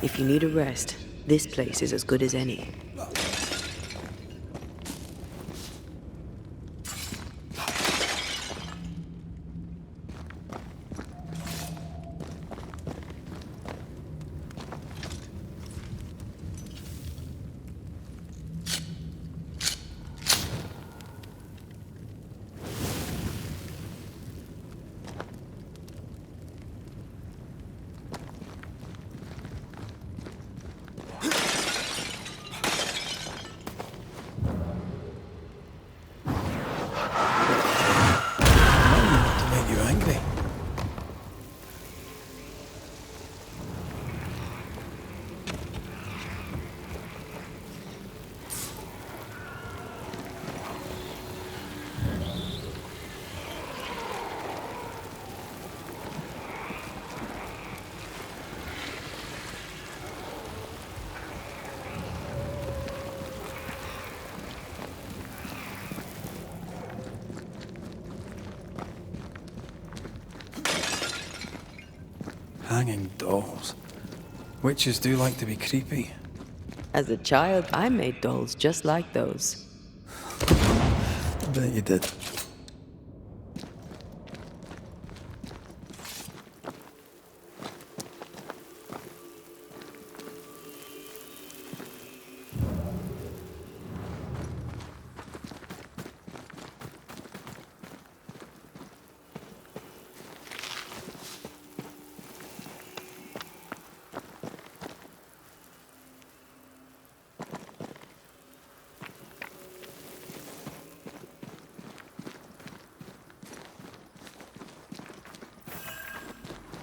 If you need a rest, this place is as good as any. To make you angry. Hanging dolls. Witches do like to be creepy. As a child, I made dolls just like those. I bet you did.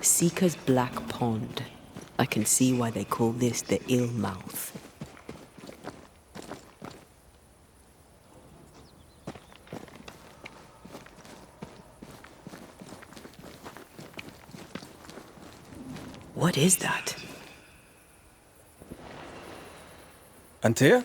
Seeker's Black Pond. I can see why they call this the Ill Mouth. What is that? Antea?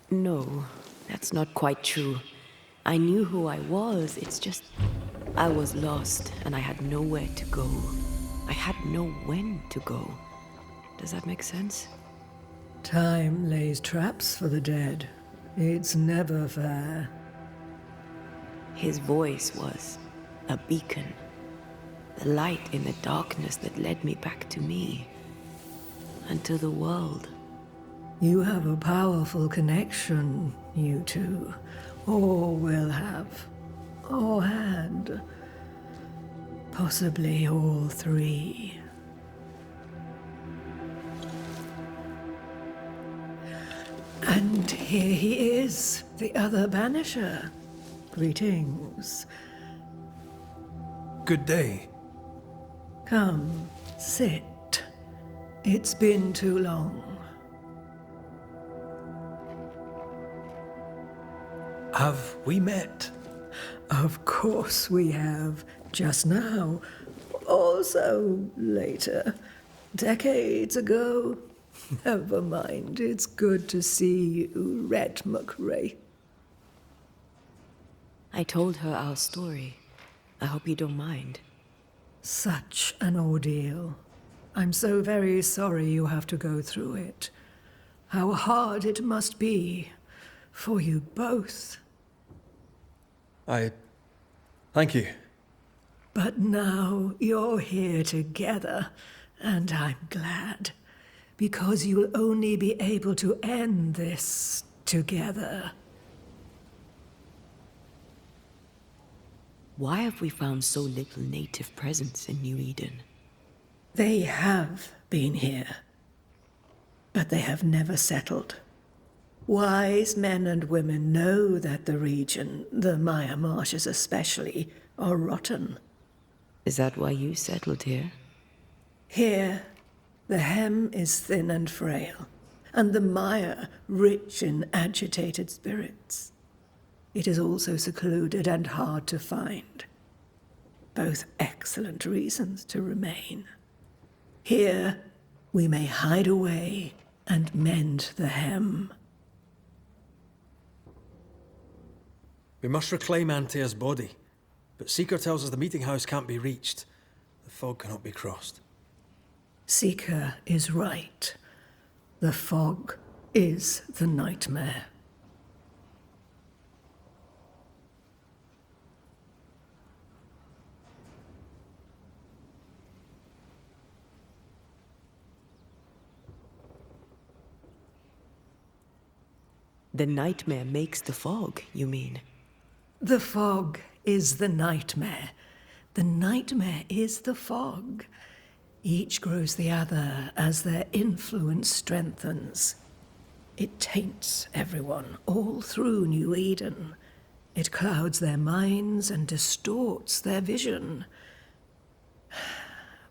No, that's not quite true. I knew who I was, it's just I was lost and I had nowhere to go. I had no when to go. Does that make sense? Time lays traps for the dead. It's never fair. His voice was a beacon. The light in the darkness that led me back to me. And to the world. You have a powerful connection, you two. Or will have. Or had. Possibly all three. And here he is, the other Banisher. Greetings. Good day. Come, sit. It's been too long. Have we met? Of course we have. Just now. Also later. Decades ago. Never mind. It's good to see you, Red McRae. I told her our story. I hope you don't mind. Such an ordeal. I'm so very sorry you have to go through it. How hard it must be for you both. Thank you. But now you're here together, and I'm glad. Because you'll only be able to end this together. Why have we found so little native presence in New Eden? They have been here, but they have never settled. Wise men and women know that the region, the Maya Marshes especially, are rotten. Is that why you settled here? Here, the hem is thin and frail, and the mire rich in agitated spirits. It is also secluded and hard to find. Both excellent reasons to remain. Here, we may hide away and mend the hem. We must reclaim Antea's body, but Seeker tells us the meeting house can't be reached. The fog cannot be crossed. Seeker is right. The fog is the nightmare. The nightmare makes the fog, you mean? The fog is the nightmare. The nightmare is the fog. Each grows the other as their influence strengthens. It taints everyone, all through New Eden. It clouds their minds and distorts their vision.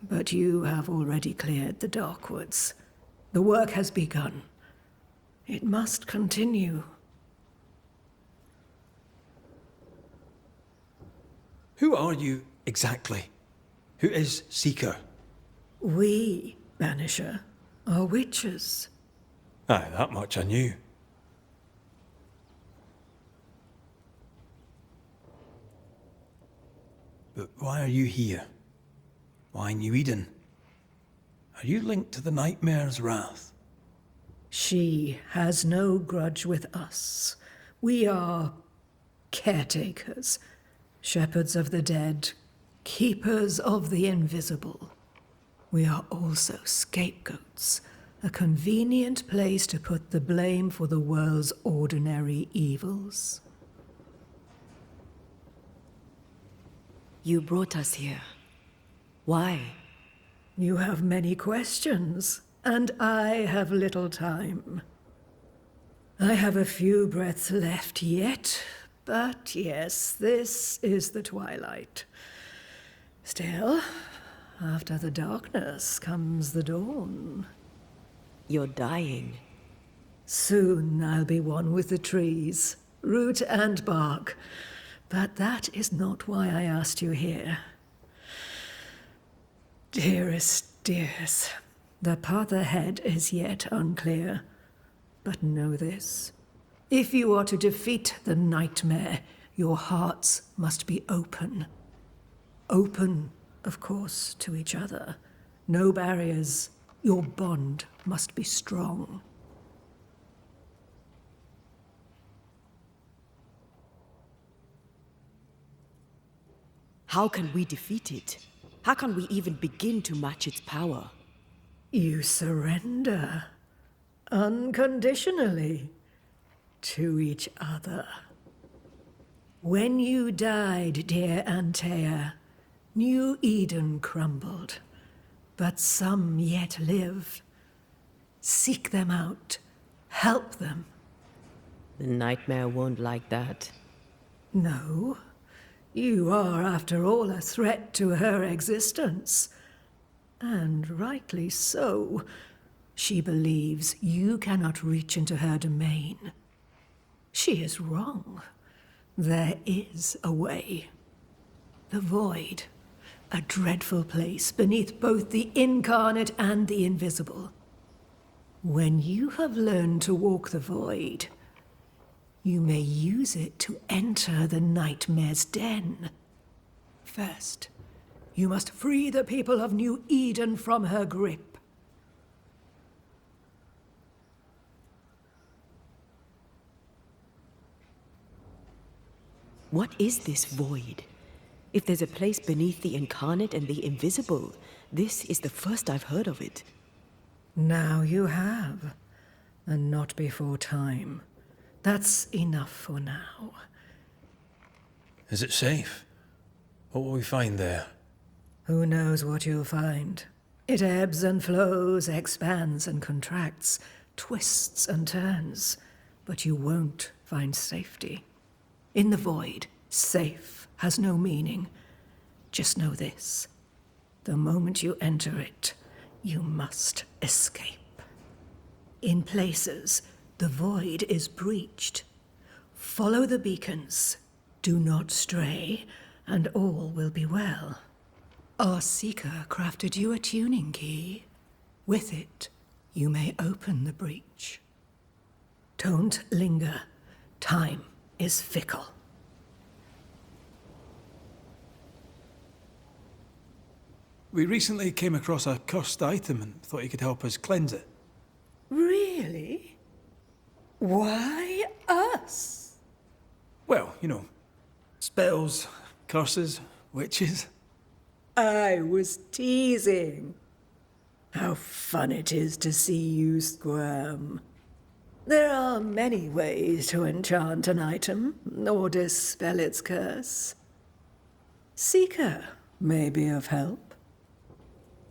But you have already cleared the Darkwoods. The work has begun. It must continue. Who are you exactly? Who is Seeker? We, Banisher, are witches. Aye, that much I knew. But why are you here? Why New Eden? Are you linked to the Nightmare's wrath? She has no grudge with us. We are caretakers, shepherds of the dead, keepers of the invisible. We are also scapegoats, a convenient place to put the blame for the world's ordinary evils. You brought us here. Why? You have many questions, and I have little time. I have a few breaths left yet, but yes, this is the twilight. Still, after the darkness comes the dawn. You're dying. Soon I'll be one with the trees, root and bark. But that is not why I asked you here. Dearest dears, the path ahead is yet unclear. But know this. If you are to defeat the nightmare, your hearts must be open. Open, of course, to each other. No barriers. Your bond must be strong. How can we defeat it? How can we even begin to match its power? You surrender unconditionally to each other. When you died, dear Antea, New Eden crumbled, but some yet live. Seek them out. Help them. The nightmare won't like that. No. You are, after all, a threat to her existence. And rightly so. She believes you cannot reach into her domain. She is wrong. There is a way. The void. A dreadful place beneath both the incarnate and the invisible. When you have learned to walk the void, you may use it to enter the nightmare's den. First, you must free the people of New Eden from her grip. What is this void? If there's a place beneath the incarnate and the invisible, this is the first I've heard of it. Now you have, and not before time. That's enough for now. Is it safe? What will we find there? Who knows what you'll find? It ebbs and flows, expands and contracts, twists and turns, but you won't find safety. In the void, safe has no meaning. Just know this. The moment you enter it, you must escape. In places, the void is breached. Follow the beacons. Do not stray, and all will be well. Our seeker crafted you a tuning key. With it, you may open the breach. Don't linger. Time is fickle. We recently came across a cursed item and thought you could help us cleanse it. Really? Why us? Well, you know, spells, curses, witches. I was teasing. How fun it is to see you squirm. There are many ways to enchant an item or dispel its curse. Seeker may be of help.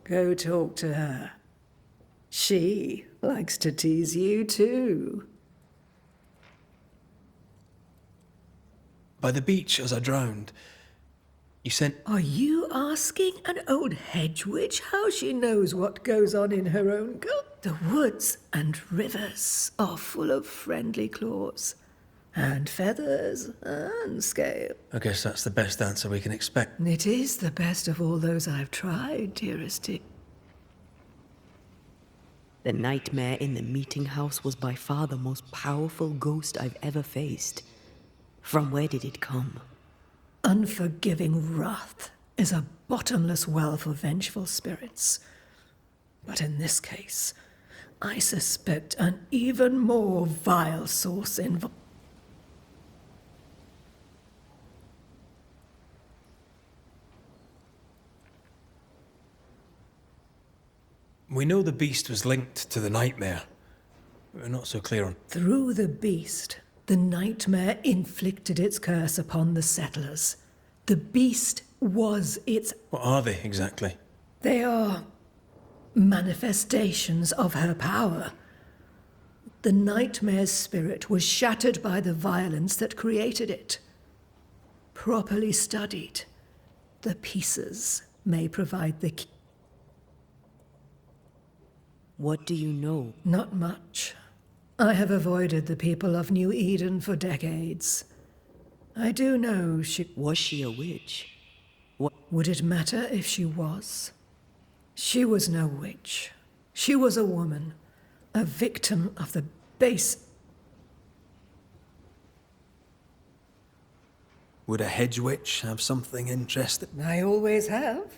Go talk to her. She likes to tease you too. By the beach as I drowned, you sent... Are you asking an old hedge witch how she knows what goes on in her own gut? The woods and rivers are full of friendly claws, and feathers, and scale. I guess that's the best answer we can expect. It is the best of all those I've tried, dearesty. The nightmare in the meeting house was by far the most powerful ghost I've ever faced. From where did it come? Unforgiving wrath is a bottomless well for vengeful spirits. But in this case, I suspect an even more vile source involved. We know the beast was linked to the nightmare. We're not so clear on... Through the beast, the nightmare inflicted its curse upon the settlers. The beast was its... What are they, exactly? They are manifestations of her power. The nightmare's spirit was shattered by the violence that created it. Properly studied, the pieces may provide the key. What do you know? Not much. I have avoided the people of New Eden for decades. I do know she... Was she a witch? Would it matter if she was? She was no witch. She was a woman, a victim of the base... Would a hedge witch have something interesting? I always have.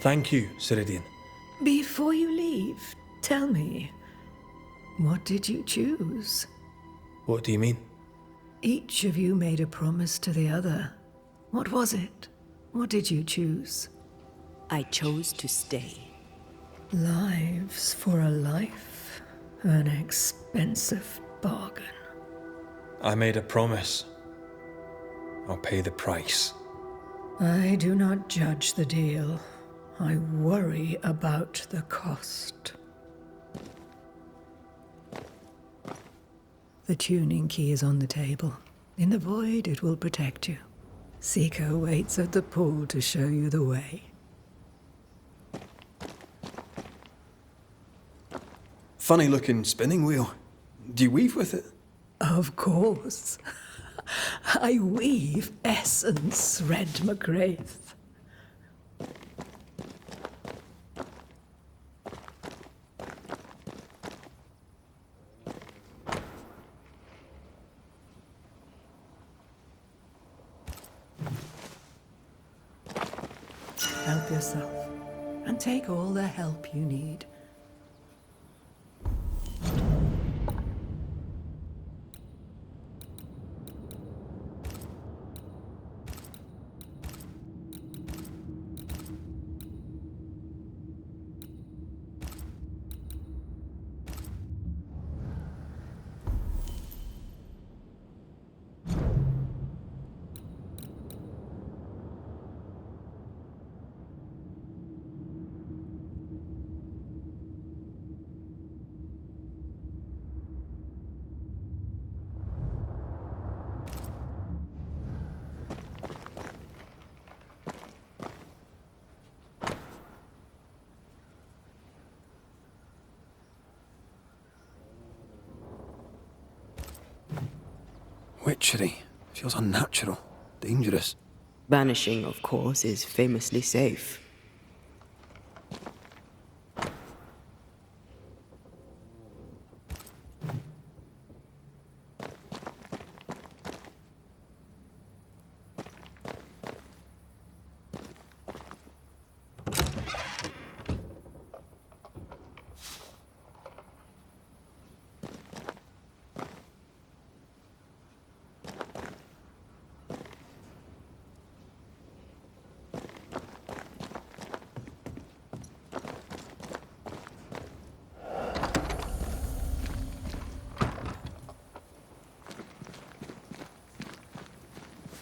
Thank you, Ceridian. Before you leave, tell me, what did you choose? What do you mean? Each of you made a promise to the other. What was it? What did you choose? I chose to stay. Lives for a life. An expensive bargain. I made a promise. I'll pay the price. I do not judge the deal. I worry about the cost. The tuning key is on the table. In the void, it will protect you. Seeker waits at the pool to show you the way. Funny looking spinning wheel. Do you weave with it? Of course. I weave essence, Red McGrath. Help yourself, and take all the help you need. Witchery. Feels unnatural. Dangerous. Banishing, of course, is famously safe.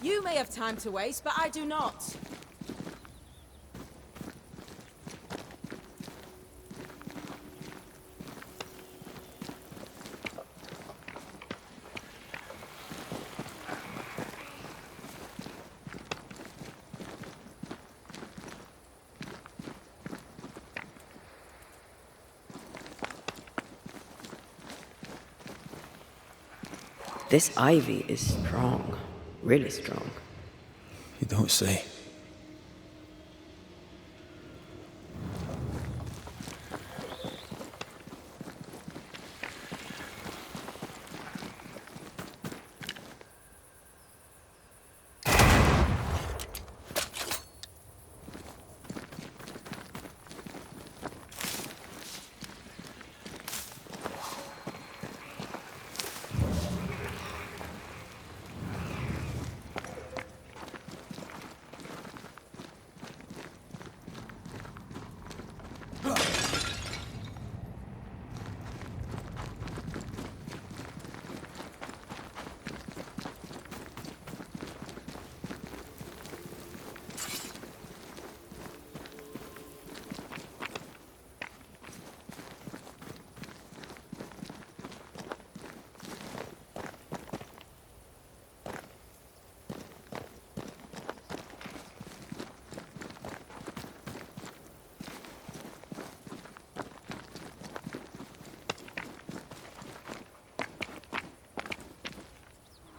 You may have time to waste, but I do not. This ivy is strong. Really strong. You don't say.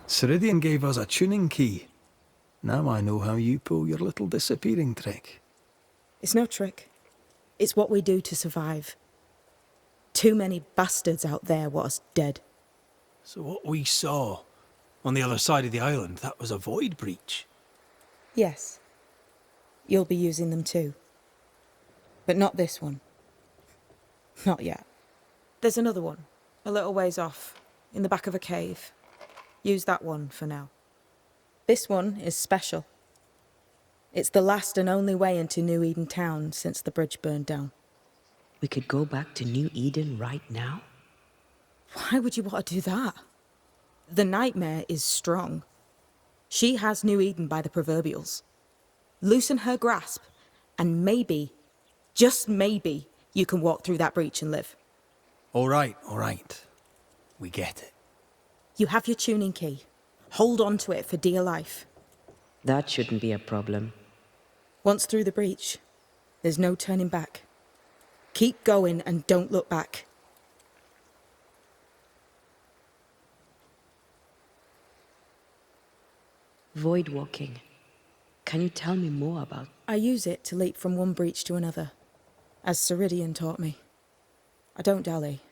Ceridian gave us a tuning key. Now I know how you pull your little disappearing trick. It's no trick. It's what we do to survive. Too many bastards out there want us dead. So what we saw on the other side of the island, that was a void breach? Yes. You'll be using them too. But not this one. Not yet. There's another one, a little ways off, in the back of a cave. Use that one for now. This one is special. It's the last and only way into New Eden town since the bridge burned down. We could go back to New Eden right now? Why would you want to do that? The nightmare is strong. She has New Eden by the proverbials. Loosen her grasp, and maybe, just maybe, you can walk through that breach and live. All right. We get it. You have your tuning key. Hold on to it for dear life. That shouldn't be a problem. Once through the breach, there's no turning back. Keep going and don't look back. Void walking. Can you tell me more about... I use it to leap from one breach to another, as Ceridian taught me. I don't dally.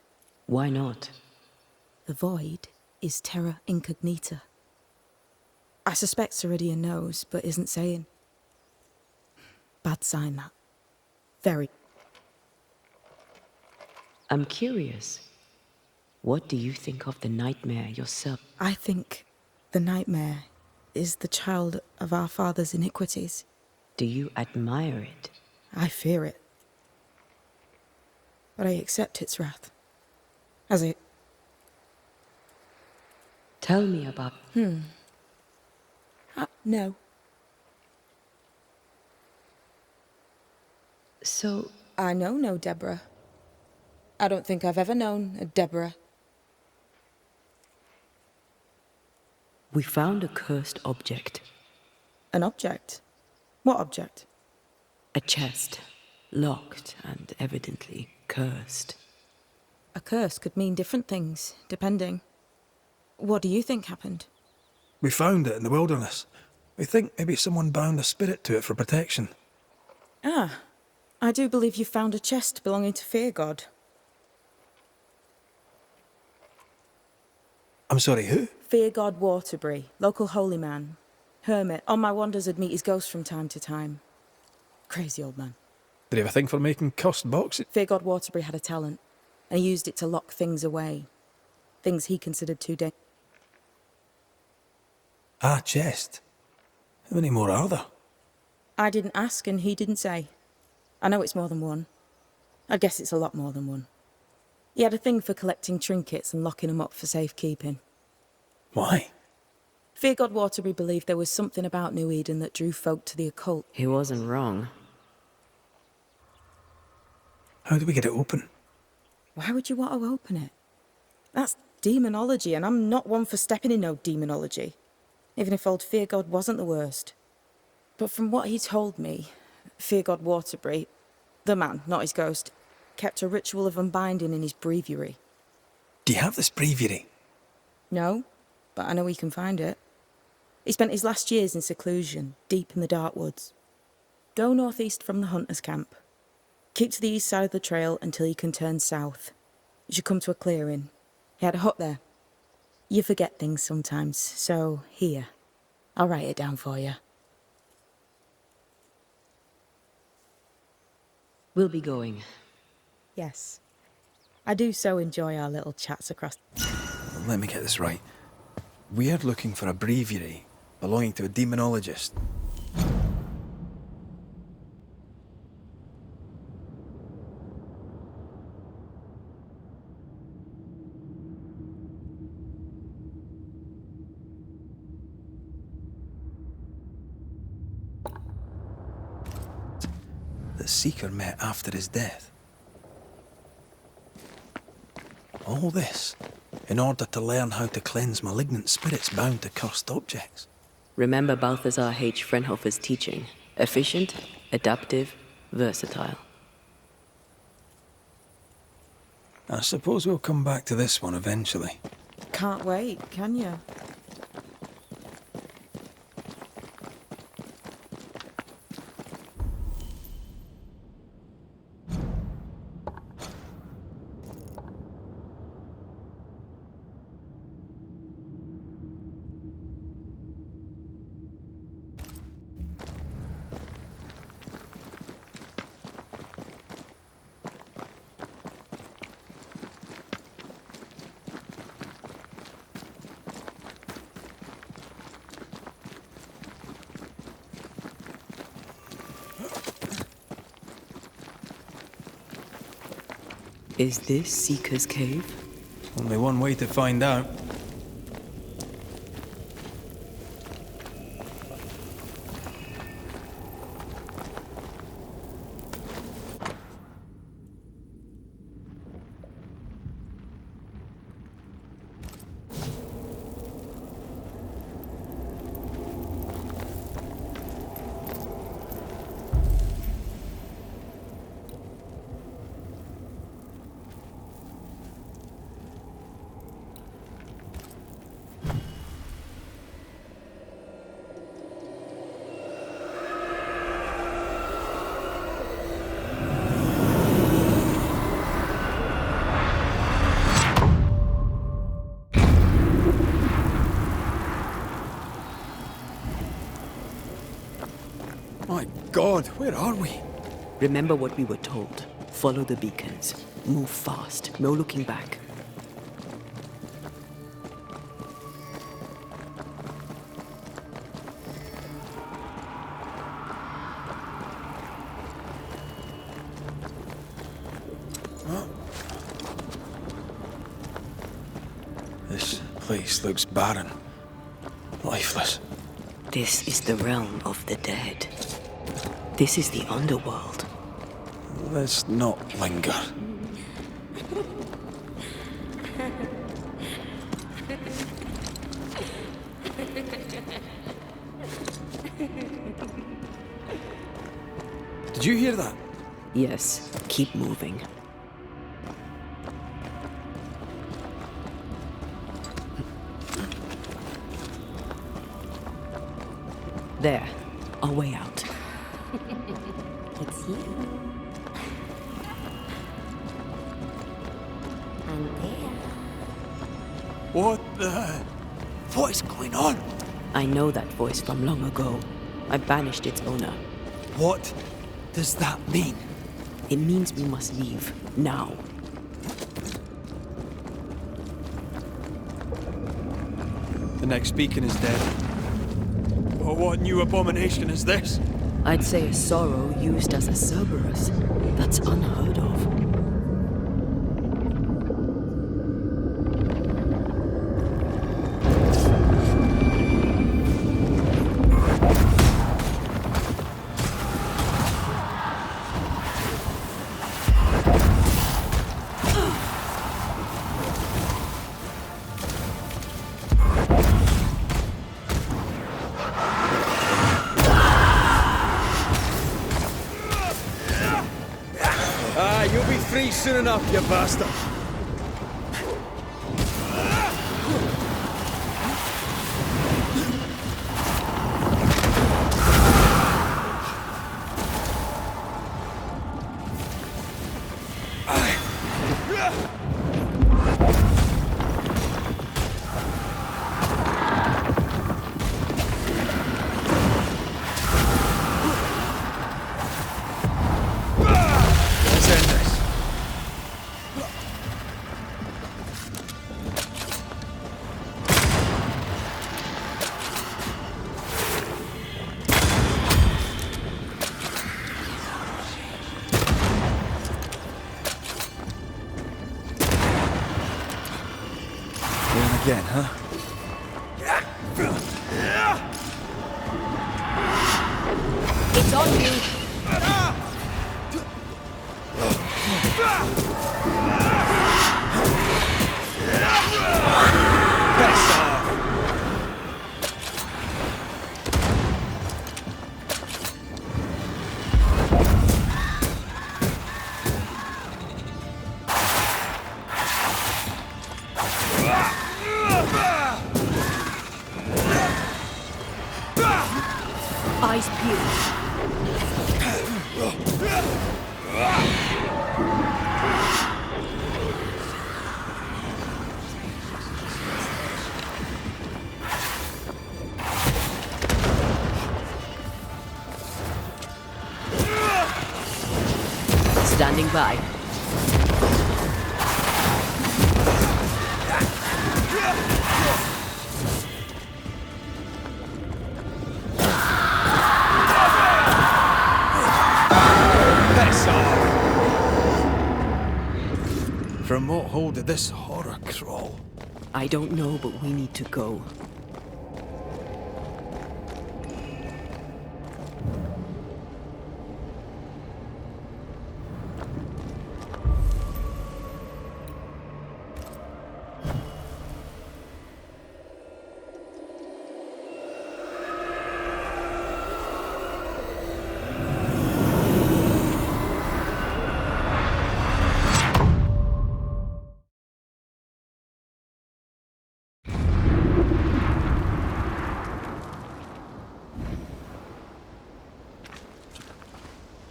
Why not? The void is terra incognita. I suspect Ceridian knows, but isn't saying. Bad sign, that. Very. I'm curious. What do you think of the nightmare yourself? I think the nightmare is the child of our father's iniquities. Do you admire it? I fear it. But I accept its wrath. As it... Tell me about... No. So... I know no Deborah. I don't think I've ever known a Deborah. We found a cursed object. An object? What object? A chest. Locked and evidently cursed. A curse could mean different things, depending. What do you think happened? We found it in the wilderness. We think maybe someone bound a spirit to it for protection. Ah, I do believe you found a chest belonging to Fear God. I'm sorry, who? Fear God Waterbury, local holy man. Hermit. On my wanders I'd meet his ghost from time to time. Crazy old man. Did he have a thing for making cursed boxes? Fear God Waterbury had a talent, and he used it to lock things away. Things he considered too dangerous. Ah, chest. How many more are there? I didn't ask and he didn't say. I know it's more than one. I guess it's a lot more than one. He had a thing for collecting trinkets and locking them up for safekeeping. Why? Fear God Waterbury believed there was something about New Eden that drew folk to the occult. He wasn't wrong. How do we get it open? Why would you want to open it? That's demonology, and I'm not one for stepping in no demonology. Even if old Fear God wasn't the worst. But from what he told me, Fear God Waterbury, the man, not his ghost, kept a ritual of unbinding in his breviary. Do you have this breviary? No, but I know he can find it. He spent his last years in seclusion, deep in the dark woods. Go northeast from the hunters' camp. Keep to the east side of the trail until you can turn south. You should come to a clearing. He had a hut there. You forget things sometimes, so here. I'll write it down for you. We'll be going. Yes. I do so enjoy our little chats across... Let me get this right. We're looking for a breviary belonging to a demonologist. The Seeker met after his death. All this in order to learn how to cleanse malignant spirits bound to cursed objects. Remember Balthazar H. Frenhofer's teaching. Efficient, adaptive, versatile. I suppose we'll come back to this one eventually. Can't wait, can you? Is this Seeker's Cave? Only one way to find out. My God, where are we? Remember what we were told. Follow the beacons. Move fast. No looking back. This place looks barren. Lifeless. This is the realm of the dead. This is the underworld. Let's not linger. Did you hear that? Yes, keep moving. There, our way out. It's you. And there. What is going on? I know that voice from long ago. I banished its owner. What does that mean? It means we must leave, now. The next beacon is dead. Oh, what new abomination is this? I'd say a sorrow used as a Cerberus. That's unheard of. You'll be free soon enough, you bastard. again, huh? It's on you! Piss off! Eyes peeled. Standing by. Piss off! From what hole did this horror crawl? I don't know, but we need to go.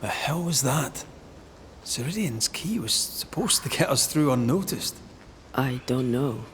The hell was that? Ceridian's key was supposed to get us through unnoticed. I don't know.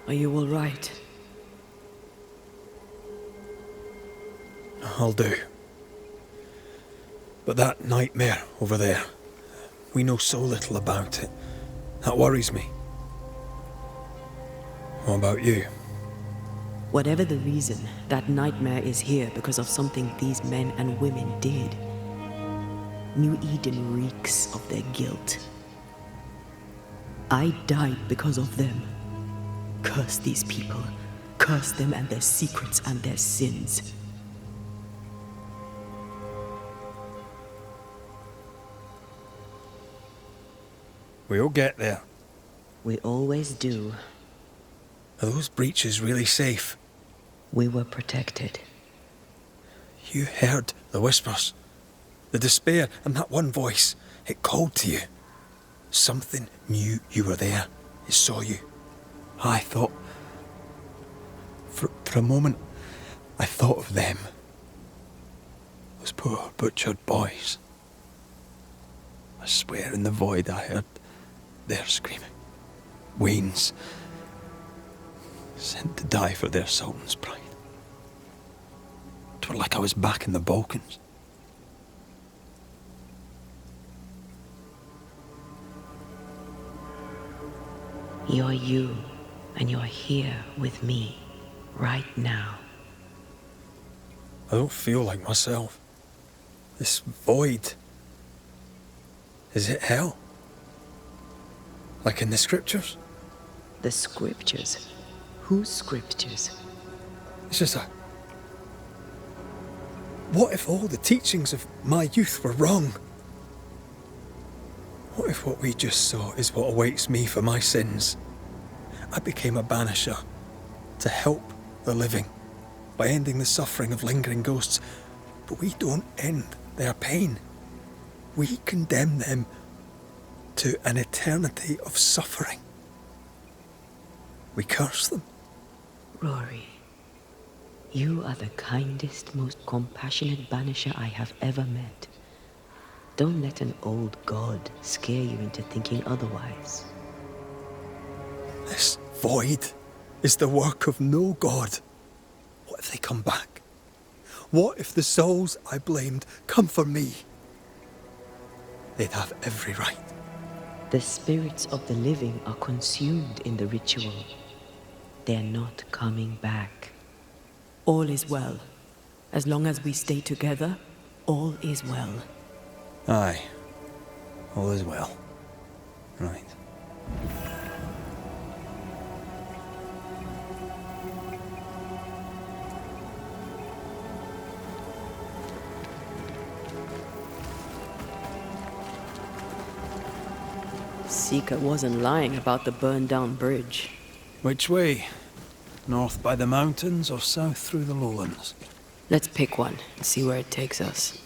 Are you all right? I'll do. But that nightmare over there, we know so little about it. That worries me. What about you? Whatever the reason, that nightmare is here because of something these men and women did. New Eden reeks of their guilt. I died because of them. Curse these people. Curse them and their secrets and their sins. We'll get there. We always do. Are those breaches really safe? We were protected. You heard the whispers, the despair, and that one voice. It called to you. Something knew you were there. It saw you. I thought... For a moment, I thought of them. Those poor butchered boys. I swear in the void I heard their screaming. Wayne's. Sent to die for their Sultan's pride. It was like I was back in the Balkans. You're you, and you're here with me, right now. I don't feel like myself. This void. Is it hell? Like in the scriptures? The scriptures? Whose scriptures? It's just a... What if all the teachings of my youth were wrong? What if what we just saw is what awaits me for my sins? I became a banisher to help the living by ending the suffering of lingering ghosts, but we don't end their pain. We condemn them to an eternity of suffering. We curse them. Rory, you are the kindest, most compassionate banisher I have ever met. Don't let an old god scare you into thinking otherwise. This void is the work of no god. What if they come back? What if the souls I blamed come for me? They'd have every right. The spirits of the living are consumed in the ritual. They're not coming back. All is well. As long as we stay together, all is well. Aye. All is well. Right. Sika wasn't lying about the burned-down bridge. Which way? North by the mountains or south through the lowlands? Let's pick one and see where it takes us.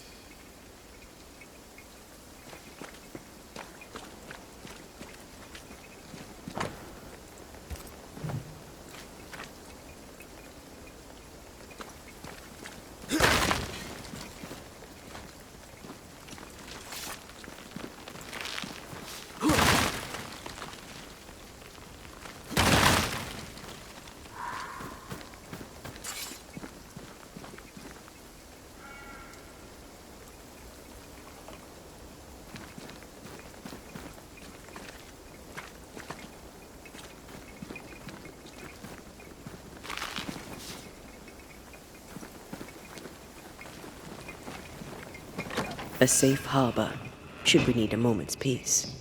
A safe harbor, should we need a moment's peace.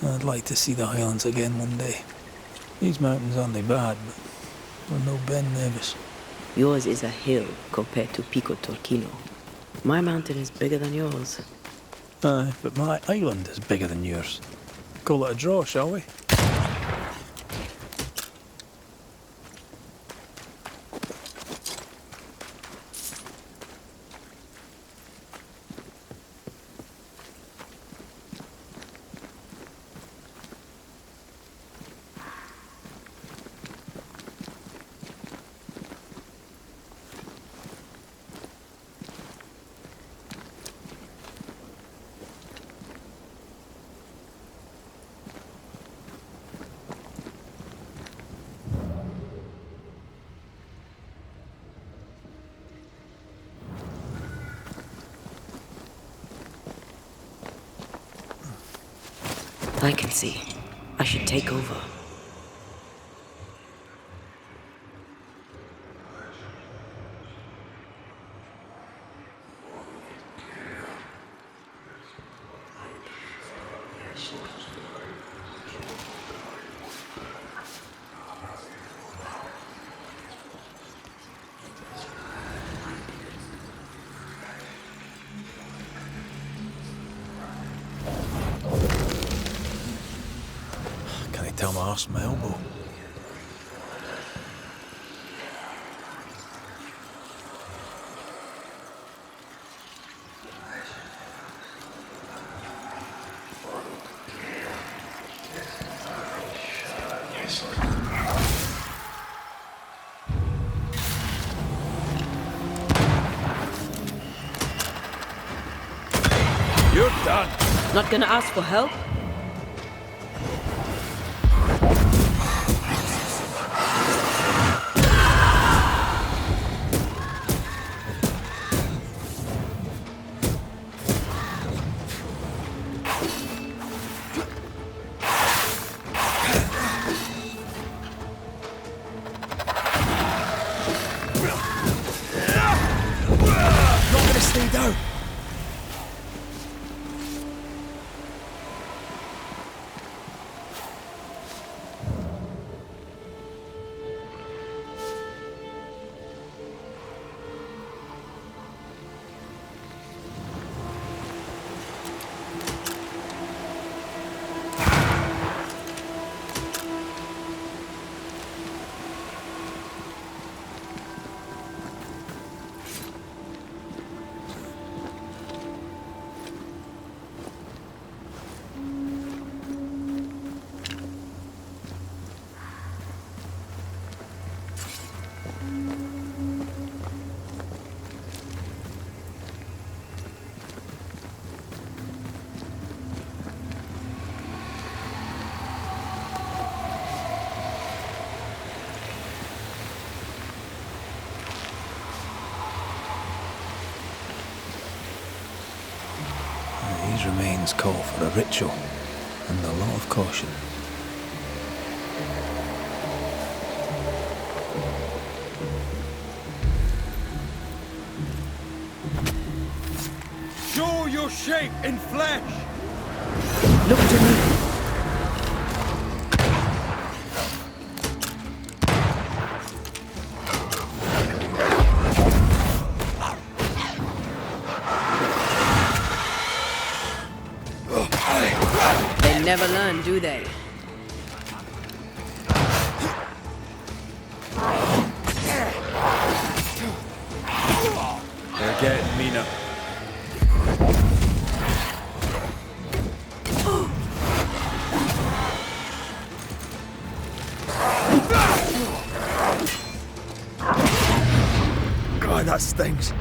I'd like to see the Highlands again one day. These mountains aren't they bad, but we're no Ben Nevis. Yours is a hill compared to Pico Torquino. My mountain is bigger than yours. Aye, but my island is bigger than yours. Call it a draw, shall we? I can see. I should take over. Can I tell my arse from my elbow? You're done. Not gonna ask for help? Not gonna stay down. These remains call for a ritual and a lot of caution. Show your shape in flesh. Look to me. They never learn, do they? They're getting meaner. God, that stings.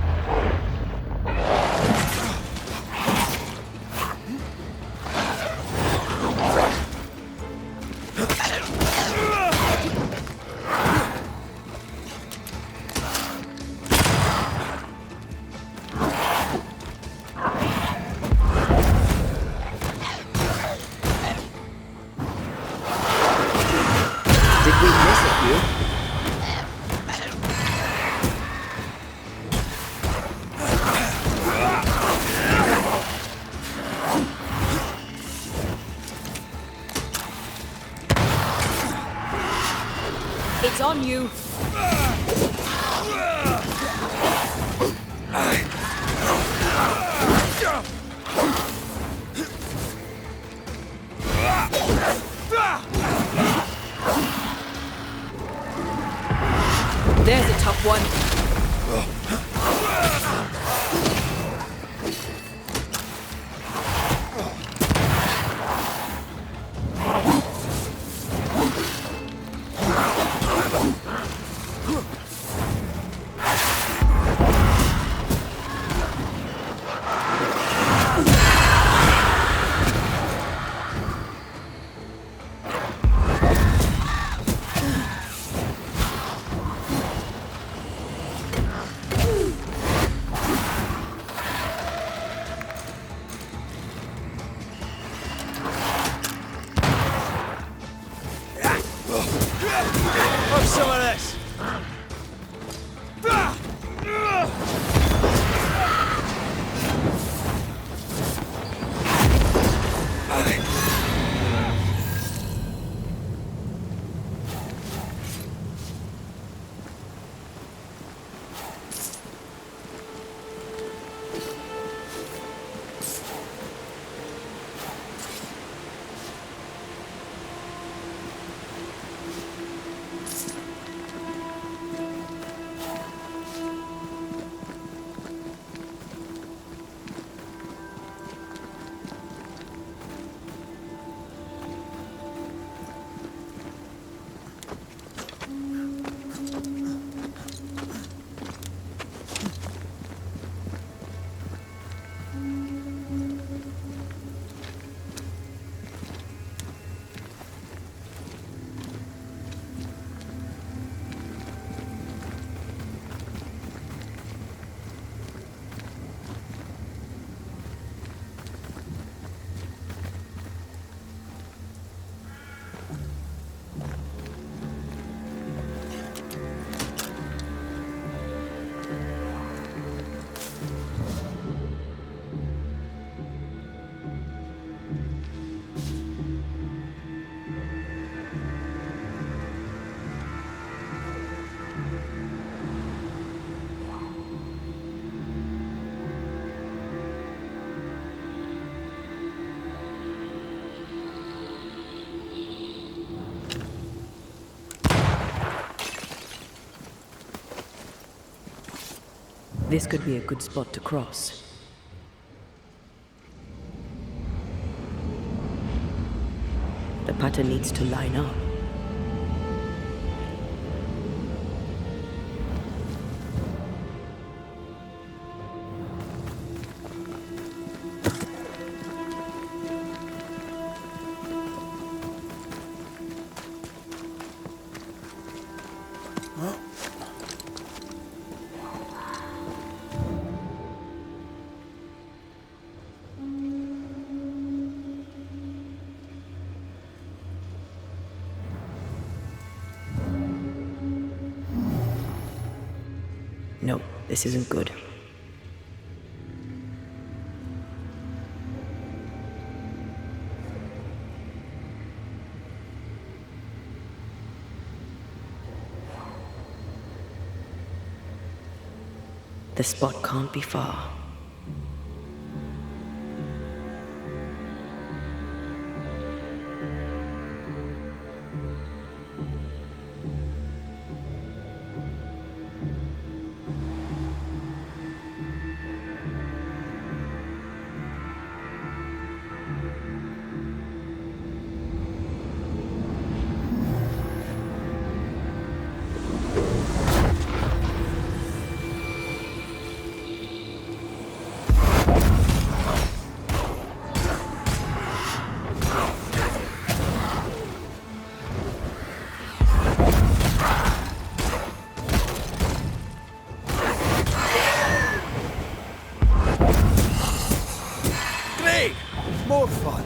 Did we miss a few? It's on you. There's a tough one. This could be a good spot to cross. The pattern needs to line up. No, this isn't good. The spot can't be far. More fun.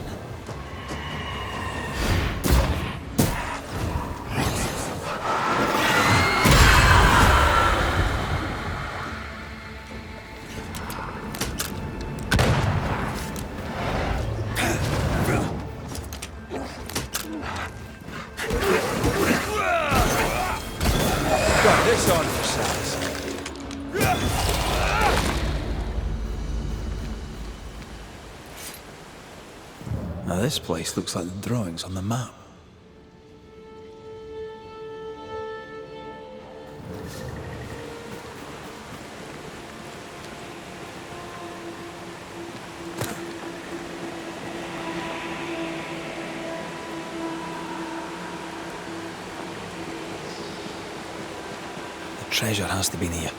Got this on for size. Now this place looks like the drawings on the map. The treasure has to be near.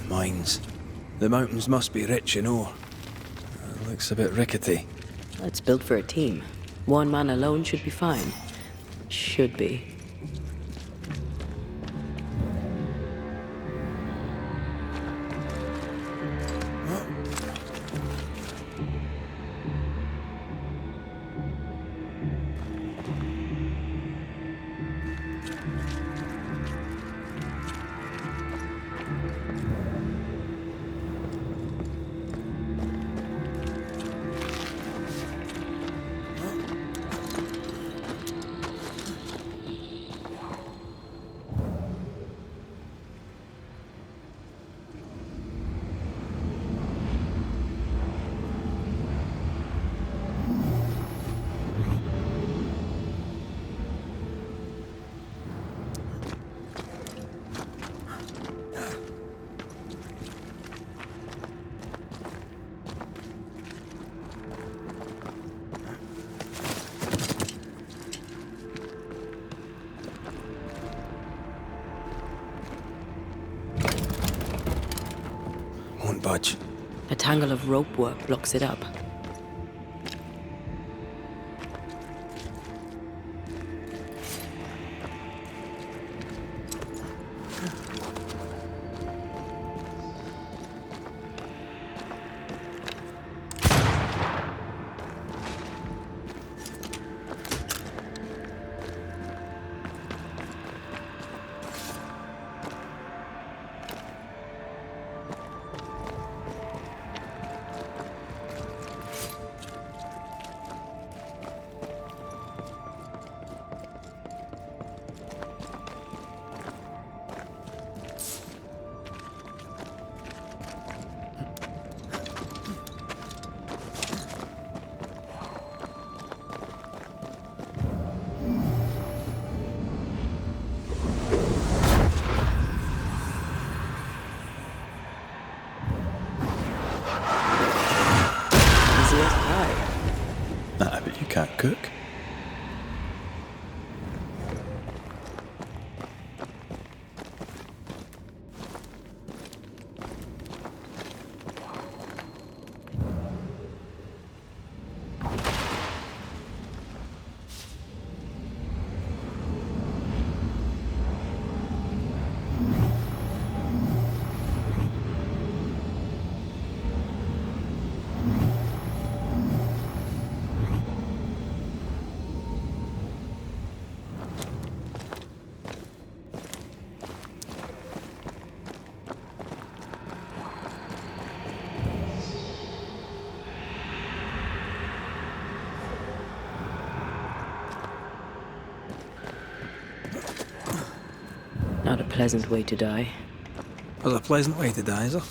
Mines. The mountains must be rich in ore. Looks a bit rickety. It's built for a team. One man alone should be fine. Should be. Won't budge. A tangle of rope work blocks it up. Easy as pie. Ah, but you can't cook. Not a pleasant way to die. There's a pleasant way to die, is there?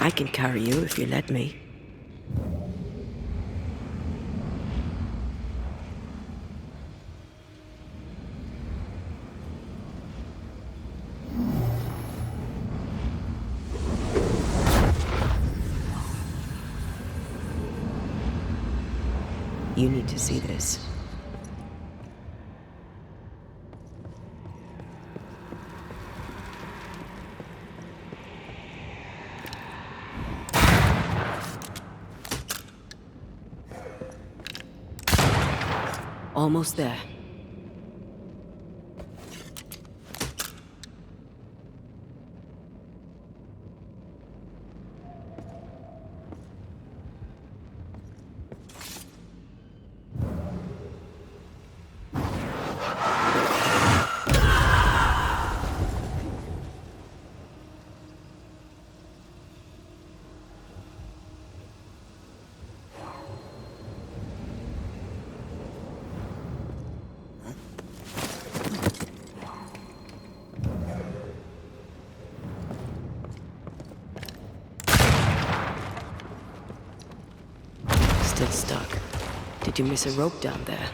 I can carry you if you let me. You need to see this. Almost there. Still stuck. Did you miss a rope down there?